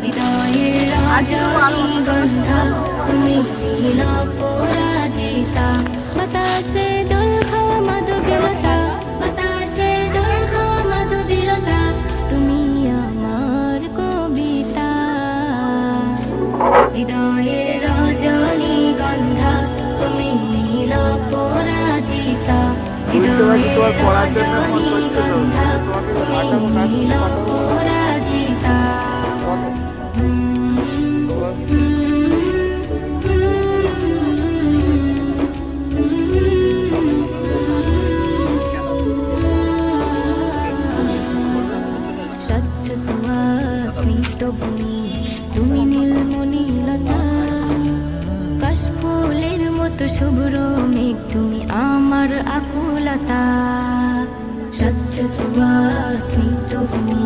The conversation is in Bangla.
হৃদয়ের রজনীগন্ধা তুমি নীল পরাজিতা। বাতাসে দোল খাওয়া মাধবীলতা, বাতাসে দোল খাওয়া মাধবীলতা, তুমি আমার কবিতা। হৃদয়ের রজনীগন্ধা তুমি নীল পরাজিতা। হৃদয়ের রজনীগন্ধা তুমি নীল পরাজিতা। স্বচ্ছ তোমা স্নিগ্ধ ভূমি তুমি নীলমণিলতা। কাশফুলের মতো শুভ্র মেঘ তুমি আমার আকুলতা। স্বচ্ছ তোমা স্নিগ্ধ ভূমি